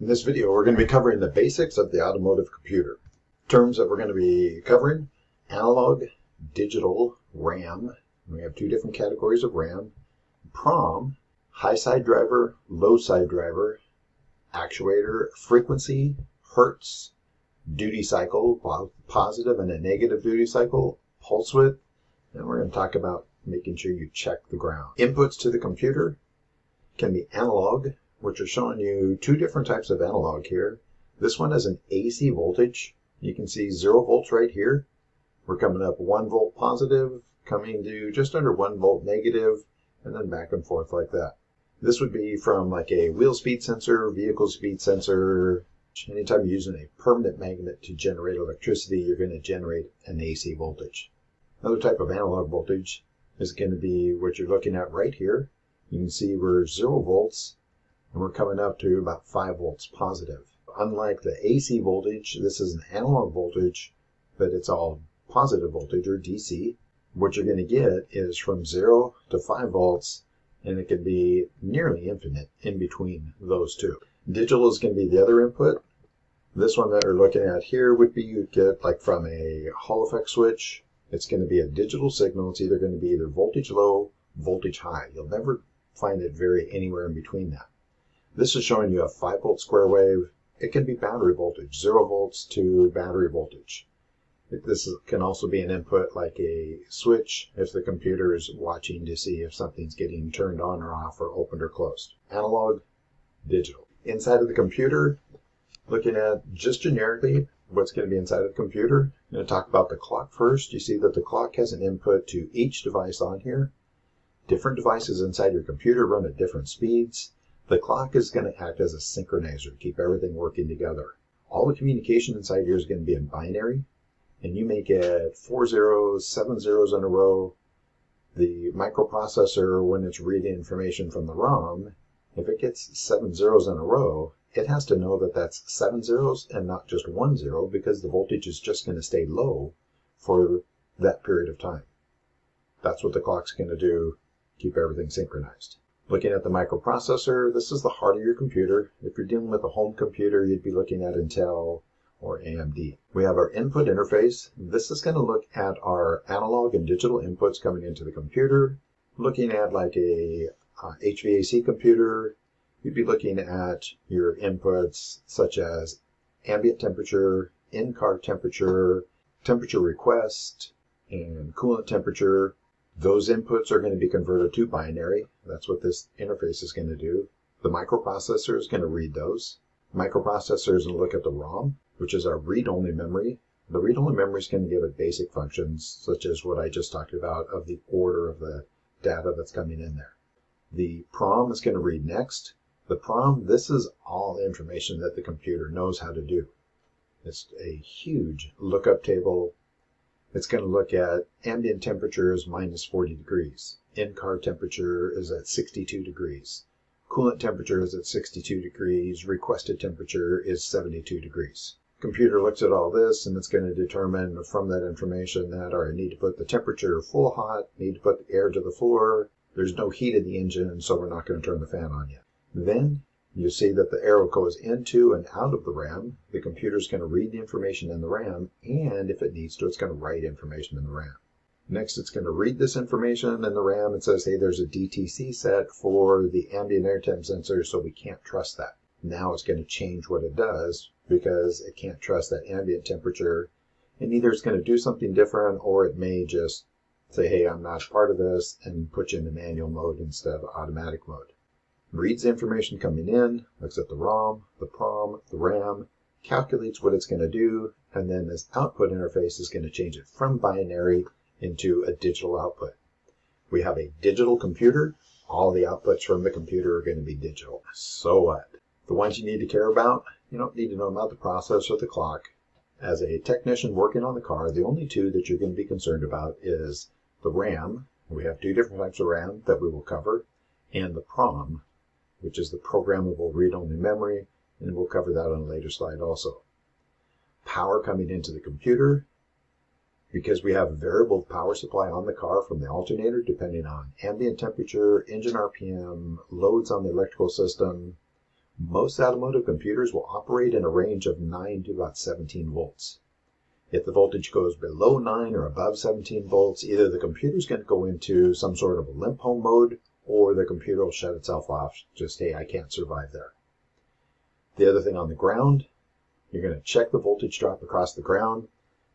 In this video, we're going to be covering the basics of the automotive computer. Terms that we're going to be covering: analog, digital, RAM. We have two different categories of RAM. PROM, high side driver, low side driver, actuator, frequency, hertz, duty cycle, positive and a negative duty cycle, pulse width, and we're going to talk about making sure you check the ground. Inputs to the computer can be analog, which are showing you two different types of analog here. This one has an AC voltage. You can see 0 volts right here. We're coming up 1 volt positive, coming to just under 1 volt negative, and then back and forth like that. This would be from like a wheel speed sensor, vehicle speed sensor. Anytime you're using a permanent magnet to generate electricity, you're going to generate an AC voltage. Another type of analog voltage is going to be what you're looking at right here. You can see we're 0 volts, and we're coming up to about 5 volts positive. Unlike the AC voltage, this is an analog voltage, but it's all positive voltage, or DC. What you're going to get is from 0 to 5 volts, and it can be nearly infinite in between those two. Digital is going to be the other input. This one that we're looking at here would be, you'd get like from a Hall effect switch. It's going to be a digital signal. It's either going to be either voltage low, voltage high. You'll never find it vary anywhere in between that. This is showing you a 5 volt square wave. It can be battery voltage, 0 volts to battery voltage. This can also be an input like a switch if the computer is watching to see if something's getting turned on or off or opened or closed. Analog, digital. Inside of the computer, looking at just generically what's going to be inside of the computer. I'm going to talk about the clock first. You see that the clock has an input to each device on here. Different devices inside your computer run at different speeds. The clock is going to act as a synchronizer, keep everything working together. All the communication inside here is going to be in binary, and you may get 4 zeros, 7 zeros in a row. The microprocessor, when it's reading information from the ROM, if it gets 7 zeros in a row, it has to know that that's 7 zeros and not just 1 zero, because the voltage is just going to stay low for that period of time. That's what the clock's going to do, keep everything synchronized. Looking at the microprocessor, this is the heart of your computer. If you're dealing with a home computer, you'd be looking at Intel or AMD. We have our input interface. This is going to look at our analog and digital inputs coming into the computer. Looking at like a HVAC computer, you'd be looking at your inputs such as ambient temperature, in-car temperature, temperature request, and coolant temperature. Those inputs are going to be converted to binary. That's what this interface is going to do. The microprocessor is going to read those. The microprocessor is going to look at the ROM, which is our read-only memory. The read-only memory is going to give it basic functions, such as what I just talked about of the order of the data that's coming in there. The PROM is going to read next. The PROM, this is all information that the computer knows how to do. It's a huge lookup table. It's going to look at ambient temperature is minus 40 degrees. In-car temperature is at 62 degrees. Coolant temperature is at 62 degrees. Requested temperature is 72 degrees. Computer looks at all this, and it's going to determine from that information that, all right, I need to put the temperature full hot, need to put the air to the floor. There's no heat in the engine, so we're not going to turn the fan on yet. Then you see that the arrow goes into and out of the RAM. The computer's going to read the information in the RAM, and if it needs to, it's going to write information in the RAM. Next, it's going to read this information in the RAM. It says, hey, there's a DTC set for the ambient air temp sensor, so we can't trust that. Now it's going to change what it does because it can't trust that ambient temperature, and either it's going to do something different, or it may just say, hey, I'm not part of this, and put you into manual mode instead of automatic mode. Reads the information coming in, looks at the ROM, the PROM, the RAM, calculates what it's going to do, and then this output interface is going to change it from binary into a digital output. We have a digital computer. All the outputs from the computer are going to be digital. So what? The ones you need to care about, you don't need to know about the process or the clock. As a technician working on the car, the only two that you're going to be concerned about is the RAM. We have two different types of RAM that we will cover, and the PROM, which is the programmable read-only memory, and we'll cover that on a later slide also. Power coming into the computer, because we have a variable power supply on the car from the alternator depending on ambient temperature, engine RPM, loads on the electrical system. Most automotive computers will operate in a range of 9 to about 17 volts. If the voltage goes below 9 or above 17 volts, either the computer's going to go into some sort of a limp home mode, or the computer will shut itself off. Just, hey, I can't survive there. The other thing on the ground, you're going to check the voltage drop across the ground.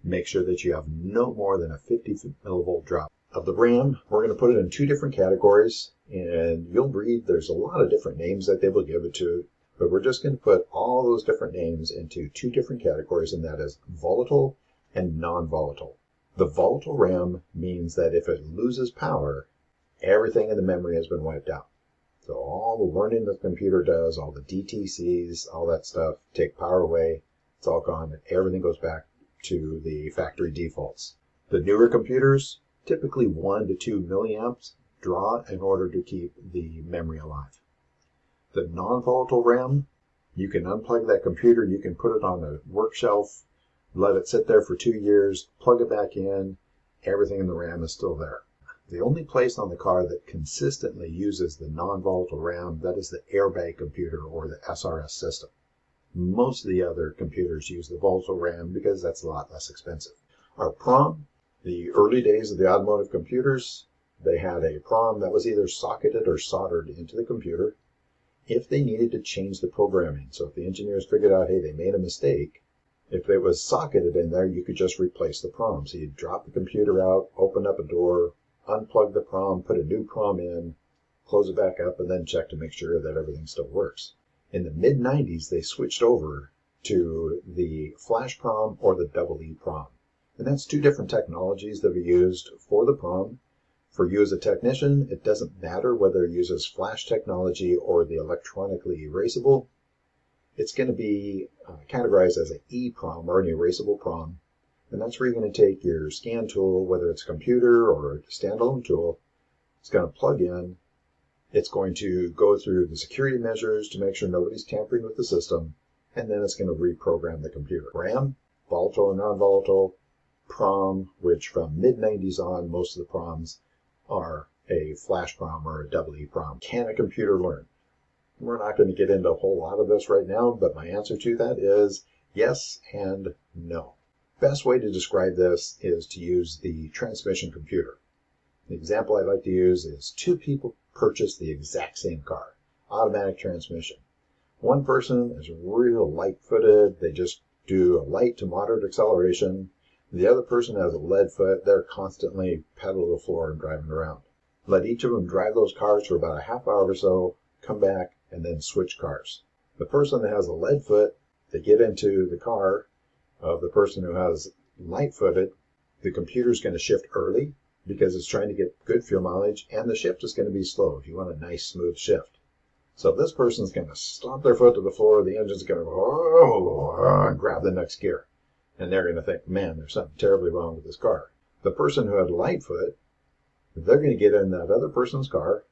Make sure that you have no more than a 50 millivolt drop. Of the RAM, we're going to put it in 2 different categories, and you'll read there's a lot of different names that they will give it to, but we're just going to put all those different names into 2 different categories, and that is volatile and non-volatile. The volatile RAM means that if it loses power, everything in the memory has been wiped out. So all the learning that the computer does, all the DTCs, all that stuff, take power away, it's all gone, and everything goes back to the factory defaults. The newer computers, typically 1 to 2 milliamps draw in order to keep the memory alive. The non-volatile RAM, you can unplug that computer, you can put it on a work shelf, let it sit there for 2 years, plug it back in, everything in the RAM is still there. The only place on the car that consistently uses the non-volatile RAM, that is the airbag computer or the SRS system. Most of the other computers use the volatile RAM because that's a lot less expensive. Our PROM, the early days of the automotive computers, they had a PROM that was either socketed or soldered into the computer if they needed to change the programming. So if the engineers figured out, hey, they made a mistake, if it was socketed in there, you could just replace the PROM. So you'd drop the computer out, open up a door, unplug the PROM, put a new PROM in, close it back up, and then check to make sure that everything still works. In the mid-90s, they switched over to the flash PROM or the EEPROM. And that's 2 different technologies that are used for the PROM. For you as a technician, it doesn't matter whether it uses flash technology or the electronically erasable. It's going to be categorized as an EEPROM or an erasable PROM. And that's where you're going to take your scan tool, whether it's a computer or a standalone tool. It's going to plug in. It's going to go through the security measures to make sure nobody's tampering with the system. And then it's going to reprogram the computer. RAM, volatile and non-volatile. PROM, which from mid-90s on, most of the PROMs are a flash PROM or a EEPROM. Can a computer learn? We're not going to get into a whole lot of this right now, but my answer to that is yes and no. Best way to describe this is to use the transmission computer. The example I like to use is 2 people purchase the exact same car, automatic transmission. One person is real light-footed, they just do a light to moderate acceleration. The other person has a lead foot, they're constantly pedal to the floor and driving around. Let each of them drive those cars for about a half hour or so, come back, and then switch cars. The person that has a lead foot, they get into the car of the person who has light-footed. The computer's going to shift early because it's trying to get good fuel mileage, and the shift is going to be slow if you want a nice smooth shift. So this person's going to stomp their foot to the floor, the engine's going to go and grab the next gear. And they're going to think, man, there's something terribly wrong with this car. The person who had light foot, they're going to get in that other person's car,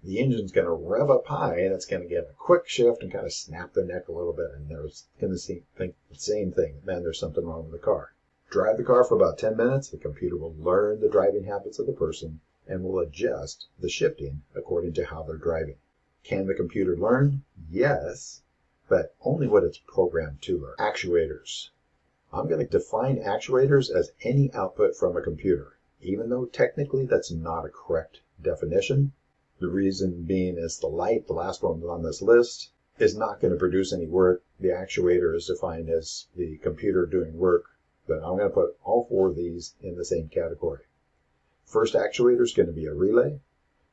the engine's going to rev up high, and it's going to get a quick shift and kind of snap their neck a little bit, and they're going to think the same thing, man, there's something wrong with the car. Drive the car for about 10 minutes, the computer will learn the driving habits of the person and will adjust the shifting according to how they're driving. Can the computer learn? Yes, but only what it's programmed to learn. Actuators. I'm going to define actuators as any output from a computer, even though technically that's not a correct definition. The reason being is the light, the last one on this list, is not going to produce any work. The actuator is defined as the computer doing work, but I'm going to put all 4 of these in the same category. First actuator is going to be a relay.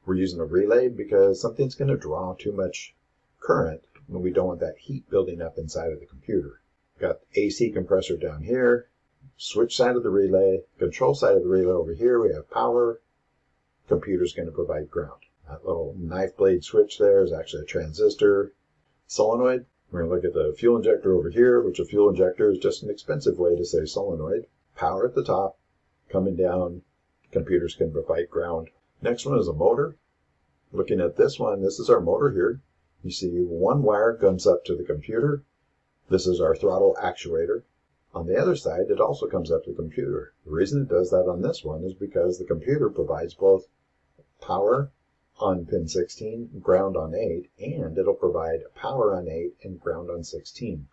We're using a relay because something's going to draw too much current, and we don't want that heat building up inside of the computer. Got the AC compressor down here, switch side of the relay, control side of the relay over here, we have power. Computer's going to provide ground. That little knife blade switch there is actually a transistor. Solenoid, we're going to look at the fuel injector over here, which a fuel injector is just an expensive way to say solenoid. Power at the top, coming down, computers can provide ground. Next one is a motor. Looking at this one, this is our motor here. You see 1 wire comes up to the computer. This is our throttle actuator. On the other side, it also comes up to the computer. The reason it does that on this one is because the computer provides both power on pin 16, ground on 8, and it'll provide power on 8 and ground on 16.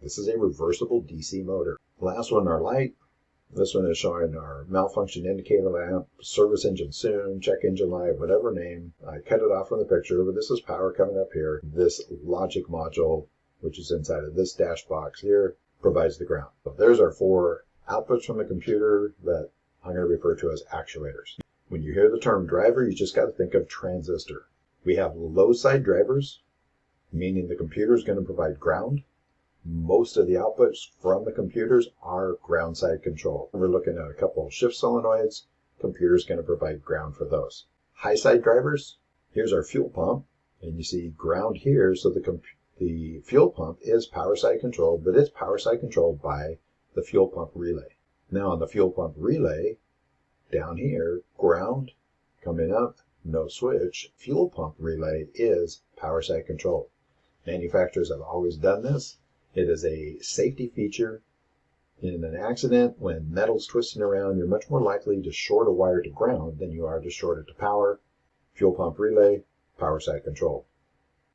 This is a reversible DC motor. Last one, our light. This one is showing our malfunction indicator lamp, service engine soon, check engine light, whatever name. I cut it off from the picture, but this is power coming up here. This logic module, which is inside of this dash box here, provides the ground. So there's our 4 outputs from the computer that I'm going to refer to as actuators. When you hear the term driver, you just got to think of transistor. We have low side drivers, meaning the computer is going to provide ground. Most of the outputs from the computers are ground side control. We're looking at a couple of shift solenoids. Computer's going to provide ground for those. High side drivers, here's our fuel pump, and you see ground here, so the fuel pump is power side controlled, but it's power side controlled by the fuel pump relay. Now on the fuel pump relay, down here, ground coming up, no switch. Fuel pump relay is power side controlled. Manufacturers have always done this. It is a safety feature. In an accident, when metal's twisting around, you're much more likely to short a wire to ground than you are to short it to power. Fuel pump relay, power side control.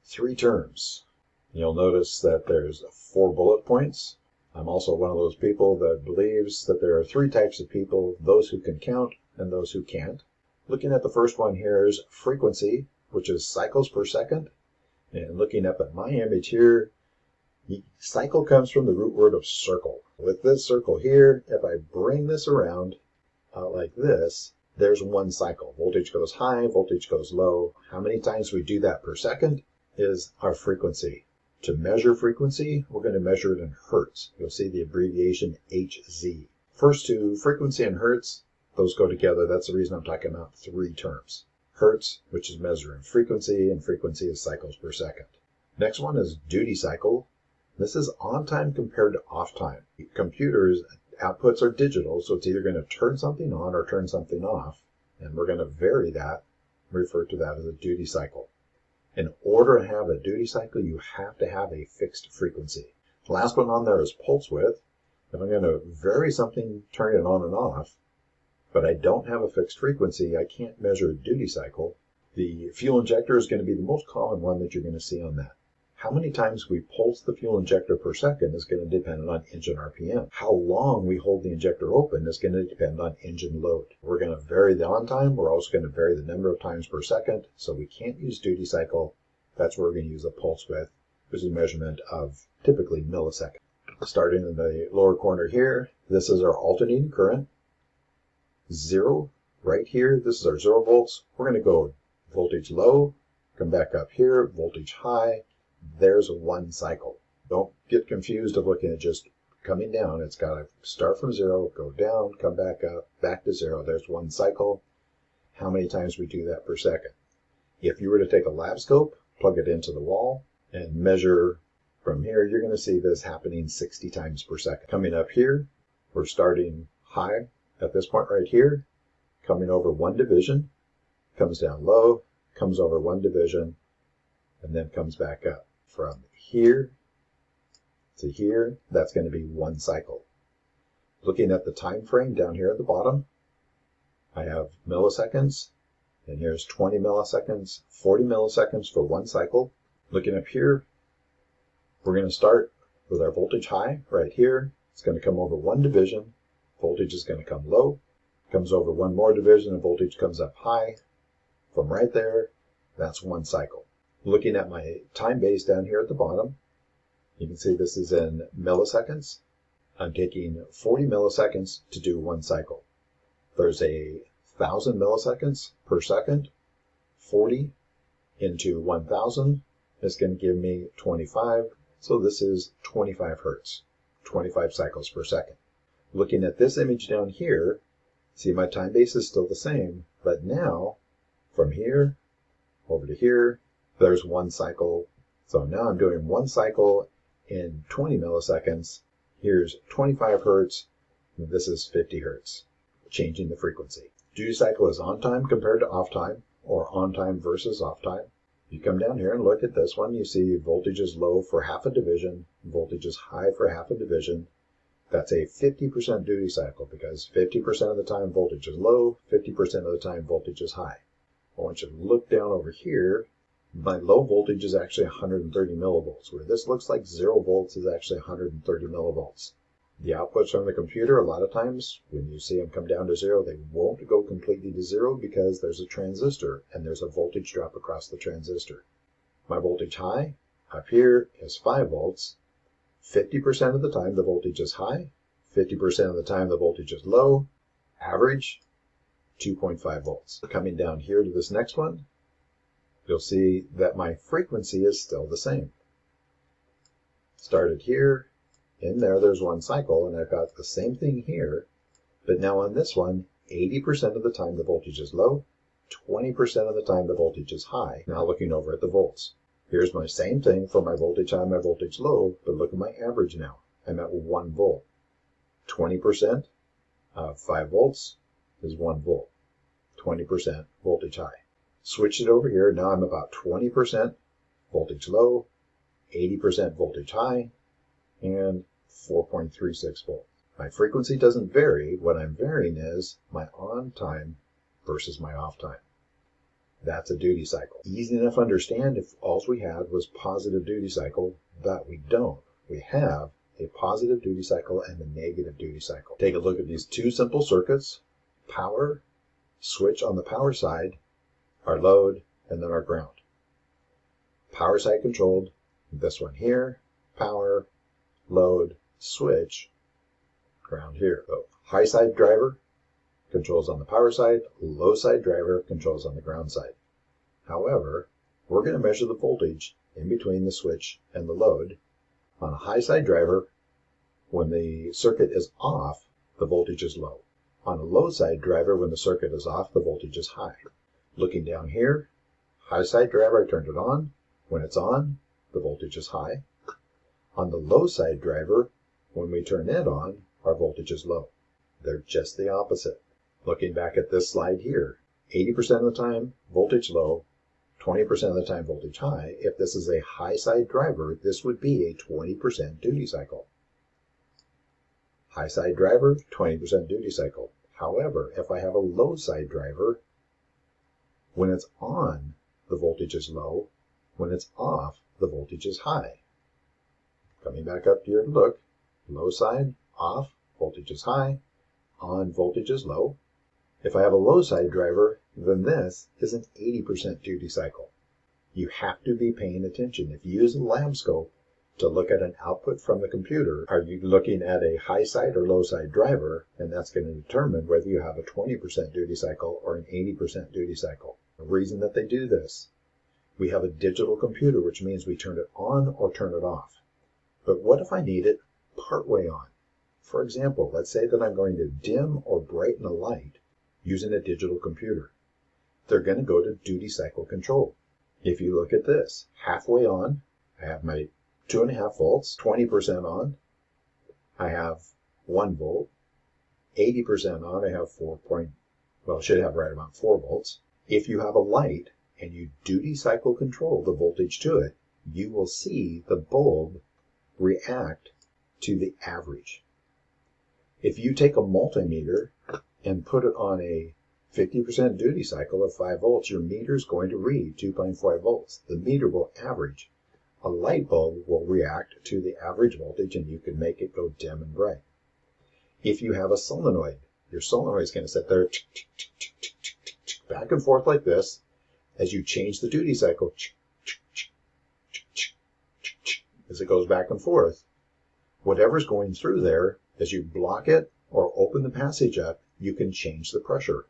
3 terms. You'll notice that there's 4 bullet points. I'm also one of those people that believes that there are 3 types of people, those who can count and those who can't. Looking at the first one here is frequency, which is cycles per second. And looking up at my image here, cycle comes from the root word of circle. With this circle here, if I bring this around like this, there's 1 cycle. Voltage goes high, voltage goes low. How many times we do that per second is our frequency. To measure frequency, we're going to measure it in hertz. You'll see the abbreviation Hz. First 2, frequency and hertz, those go together. That's the reason I'm talking about 3 terms. Hertz, which is measuring frequency, and frequency is cycles per second. Next one is duty cycle. This is on time compared to off time. Computers' outputs are digital, so it's either going to turn something on or turn something off, and we're going to vary that, refer to that as a duty cycle. In order to have a duty cycle, you have to have a fixed frequency. The last one on there is pulse width. If I'm going to vary something, turn it on and off, but I don't have a fixed frequency, I can't measure a duty cycle. The fuel injector is going to be the most common one that you're going to see on that. How many times we pulse the fuel injector per second is going to depend on engine RPM. How long we hold the injector open is going to depend on engine load. We're going to vary the on time. We're also going to vary the number of times per second. So we can't use duty cycle. That's where we're going to use a pulse width, which is a measurement of typically milliseconds. Starting in the lower corner here, this is our alternating current. 0 right here. This is our 0 volts. We're going to go voltage low, come back up here, voltage high. There's 1 cycle. Don't get confused of looking at just coming down. It's got to start from 0, go down, come back up, back to 0. There's 1 cycle. How many times we do that per second? If you were to take a lab scope, plug it into the wall, and measure from here, you're going to see this happening 60 times per second. Coming up here, we're starting high at this point right here, coming over 1 division, comes down low, comes over 1 division, and then comes back up. From here to here, that's going to be 1 cycle. Looking at the time frame down here at the bottom, I have milliseconds, and here's 20 milliseconds, 40 milliseconds for 1 cycle. Looking up here, we're going to start with our voltage high right here. It's going to come over 1 division. Voltage is going to come low, comes over 1 more division, and voltage comes up high. From right there, that's 1 cycle. Looking at my time base down here at the bottom, you can see this is in milliseconds. I'm taking 40 milliseconds to do 1 cycle. There's 1,000 milliseconds per second. 40 into 1,000 is going to give me 25. So this is 25 hertz, 25 cycles per second. Looking at this image down here, see my time base is still the same, but now from here over to here, there's 1 cycle. So now I'm doing 1 cycle in 20 milliseconds. Here's 25 hertz. And this is 50 hertz, changing the frequency. Duty cycle is on time compared to off time, or on time versus off time. You come down here and look at this one. You see voltage is low for half a division, voltage is high for half a division. That's a 50% duty cycle because 50% of the time voltage is low, 50% of the time voltage is high. I want you to look down over here. My low voltage is actually 130 millivolts, where this looks like 0 volts is actually 130 millivolts. The outputs from the computer, a lot of times, when you see them come down to 0, they won't go completely to 0 because there's a transistor and there's a voltage drop across the transistor. My voltage high up here is 5 volts. 50% of the time the voltage is high, 50% of the time the voltage is low, average 2.5 volts. Coming down here to this next one, you'll see that my frequency is still the same. Started here, in there's one cycle, and I've got the same thing here, but now on this one, 80% of the time the voltage is low, 20% of the time the voltage is high. Now looking over at the volts. Here's my same thing for my voltage high and my voltage low, but look at my average now. I'm at 1 volt. 20% of 5 volts is 1 volt. 20% voltage high. Switch it over here. Now I'm about 20% voltage low, 80% voltage high, and 4.36 volts. My frequency doesn't vary. What I'm varying is my on time versus my off time. That's a duty cycle. Easy enough to understand if all we had was positive duty cycle, but we don't. We have a positive duty cycle and a negative duty cycle. Take a look at these two simple circuits. Power, switch on the power side, our load, and then our ground. Power side controlled, this one here, power, load, switch, ground here. So high side driver controls on the power side, low side driver controls on the ground side. However, we're going to measure the voltage in between the switch and the load. On a high side driver, when the circuit is off, the voltage is low. On a low side driver, when the circuit is off, the voltage is high. Looking down here, high side driver, I turned it on. When it's on, the voltage is high. On the low side driver, when we turn it on, our voltage is low. They're just the opposite. Looking back at this slide here, 80% of the time, voltage low, 20% of the time, voltage high. If this is a high side driver, this would be a 20% duty cycle. High side driver, 20% duty cycle. However, if I have a low side driver, when it's on, the voltage is low. When it's off, the voltage is high. Coming back up here to look, low side, off, voltage is high, on, voltage is low. If I have a low side driver, then this is an 80% duty cycle. You have to be paying attention. If you use a lab scope to look at an output from the computer, are you looking at a high side or low side driver? And that's going to determine whether you have a 20% duty cycle or an 80% duty cycle. The reason that they do this, we have a digital computer, which means we turn it on or turn it off. But what if I need it partway on? For example, let's say that I'm going to dim or brighten a light using a digital computer. They're going to go to duty cycle control. If you look at this, halfway on, I have my 2.5 volts, 20% on, I have 1 volt, 80% on, I have should have right about 4 volts. If you have a light and you duty cycle control the voltage to it, you will see the bulb react to the average. If you take a multimeter and put it on a 50% duty cycle of 5 volts, your meter is going to read 2.5 volts. The meter will average. A light bulb will react to the average voltage and you can make it go dim and bright. If you have a solenoid, your solenoid is going to sit there back and forth like this. As you change the duty cycle, as it goes back and forth, whatever's going through there, as you block it or open the passage up, you can change the pressure.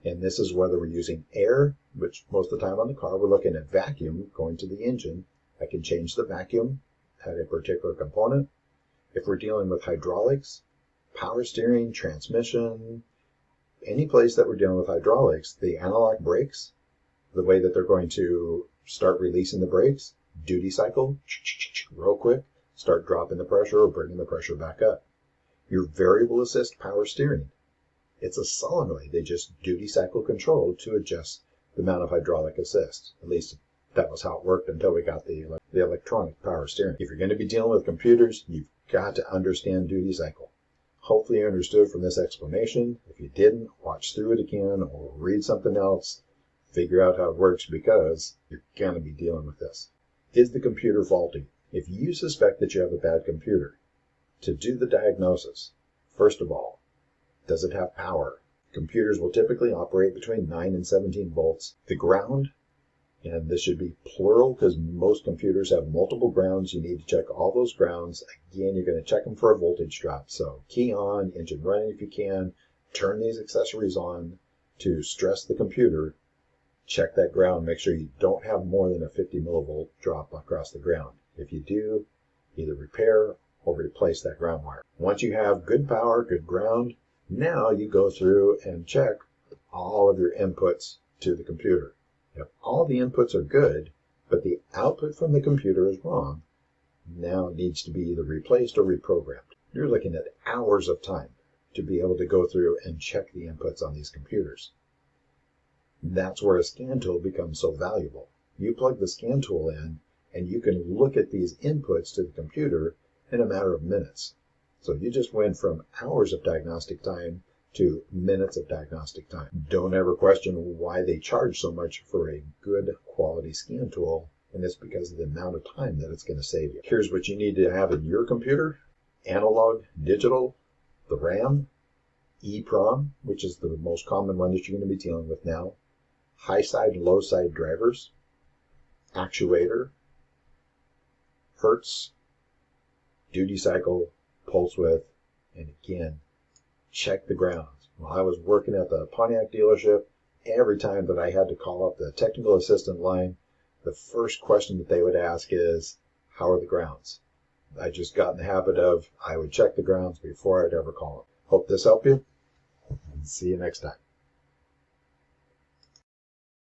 And this is whether we're using air, which most of the time on the car we're looking at vacuum going to the engine. I can change the vacuum at a particular component. If we're dealing with hydraulics, power steering, transmission, any place that we're dealing with hydraulics, the analog brakes, the way that they're going to start releasing the brakes, duty cycle, real quick, start dropping the pressure or bringing the pressure back up. Your variable assist power steering, it's a solenoid. They just duty cycle control to adjust the amount of hydraulic assist. At least that was how it worked until we got the electronic power steering. If you're going to be dealing with computers, you've got to understand duty cycle. Hopefully you understood from this explanation. If you didn't, watch through it again or read something else. Figure out how it works because you're going to be dealing with this. Is the computer faulty? If you suspect that you have a bad computer, to do the diagnosis, first of all, does it have power? Computers will typically operate between 9 and 17 volts. The ground, and this should be plural because most computers have multiple grounds. You need to check all those grounds. Again, you're going to check them for a voltage drop. So key on, engine running if you can, turn these accessories on to stress the computer. Check that ground. Make sure you don't have more than a 50 millivolt drop across the ground. If you do, either repair or replace that ground wire. Once you have good power, good ground, now you go through and check all of your inputs to the computer. If all the inputs are good, but the output from the computer is wrong, now it needs to be either replaced or reprogrammed. You're looking at hours of time to be able to go through and check the inputs on these computers. That's where a scan tool becomes so valuable. You plug the scan tool in, and you can look at these inputs to the computer in a matter of minutes. So you just went from hours of diagnostic time to minutes of diagnostic time. Don't ever question why they charge so much for a good quality scan tool, and it's because of the amount of time that it's going to save you. Here's what you need to have in your computer: analog, digital, the RAM, EEPROM, which is the most common one that you're going to be dealing with now, high side and low side drivers, actuator, hertz, duty cycle, pulse width, and again, check the grounds. While I was working at the Pontiac dealership, every time that I had to call up the technical assistant line, the first question that they would ask is, how are the grounds? I just got in the habit of, I would check the grounds before I'd ever call them. Hope this helped you, and see you next time.